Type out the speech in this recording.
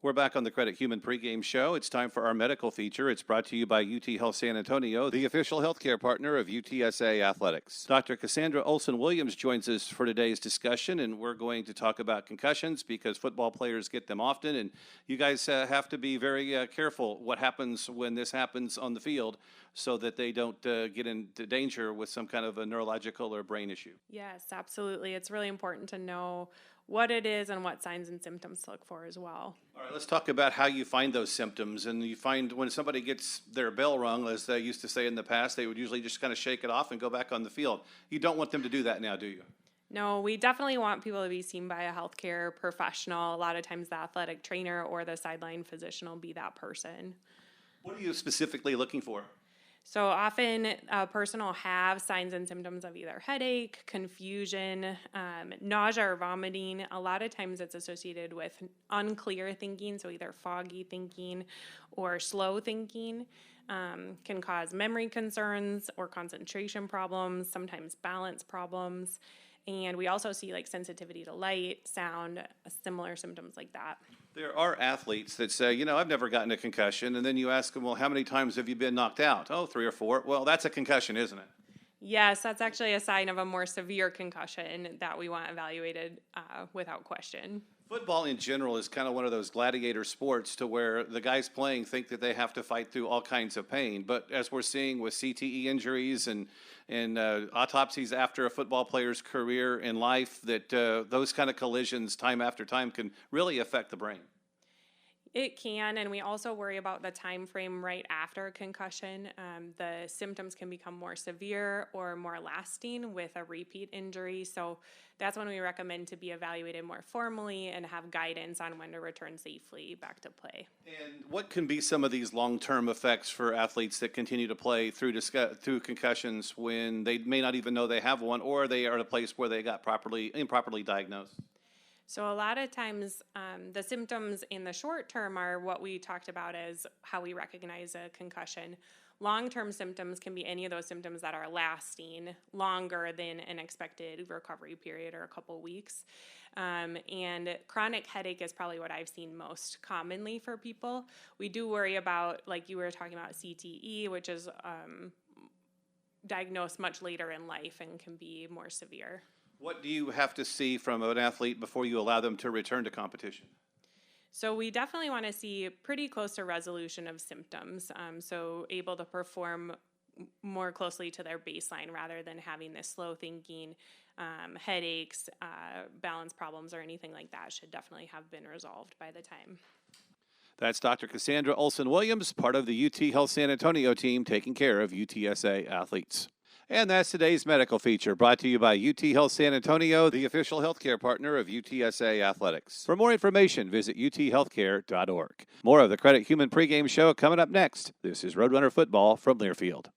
We're back on the Credit Human pregame show. It's time for our medical feature. It's brought to you by UT Health San Antonio, the official healthcare partner of UTSA Athletics. Dr. Cassandra Olson-Williams joins us for today's discussion, and we're going to talk about concussions because football players get them often, and you guys have to be very careful what happens when this happens on the field so that they don't get into danger with some kind of a neurological or brain issue. Yes, absolutely. It's really important to know what it is and what signs and symptoms to look for as well. All right, let's talk about how you find those symptoms. And you find when somebody gets their bell rung, as they used to say in the past, they would usually just kind of shake it off and go back on the field. You don't want them to do that now, do you? No, we definitely want people to be seen by a healthcare professional. A lot of times the athletic trainer or the sideline physician will be that person. What are you specifically looking for? So often a person will have signs and symptoms of either headache, confusion, nausea or vomiting. A lot of times it's associated with unclear thinking, so either foggy thinking or slow thinking. Can cause memory concerns or concentration problems, sometimes balance problems. And we also see like sensitivity to light, sound, similar symptoms like that. There are athletes that say, I've never gotten a concussion. And then you ask them, well, how many times have you been knocked out? Oh, 3 or 4. Well, that's a concussion, isn't it? Yes, that's actually a sign of a more severe concussion that we want evaluated without question. Football in general is kind of one of those gladiator sports to where the guys playing think that they have to fight through all kinds of pain. But as we're seeing with CTE injuries and autopsies after a football player's career in life, that those kind of collisions time after time can really affect the brain. It can, and we also worry about the time frame right after a concussion. The symptoms can become more severe or more lasting with a repeat injury. So that's when we recommend to be evaluated more formally and have guidance on when to return safely back to play. And what can be some of these long-term effects for athletes that continue to play through concussions when they may not even know they have one, or they are at a place where they got improperly diagnosed? So a lot of times the symptoms in the short term are what we talked about as how we recognize a concussion. Long-term symptoms can be any of those symptoms that are lasting longer than an expected recovery period or a couple weeks. And chronic headache is probably what I've seen most commonly for people. We do worry about, like you were talking about, CTE, which is diagnosed much later in life and can be more severe. What do you have to see from an athlete before you allow them to return to competition? So we definitely want to see pretty close to resolution of symptoms, so able to perform more closely to their baseline rather than having this slow thinking, headaches, balance problems, or anything like that should definitely have been resolved by the time. That's Dr. Cassandra Olson-Williams, part of the UT Health San Antonio team taking care of UTSA athletes. And that's today's medical feature, brought to you by UT Health San Antonio, the official healthcare partner of UTSA Athletics. For more information, visit uthealthcare.org. More of the Credit Human pregame show coming up next. This is Roadrunner Football from Learfield.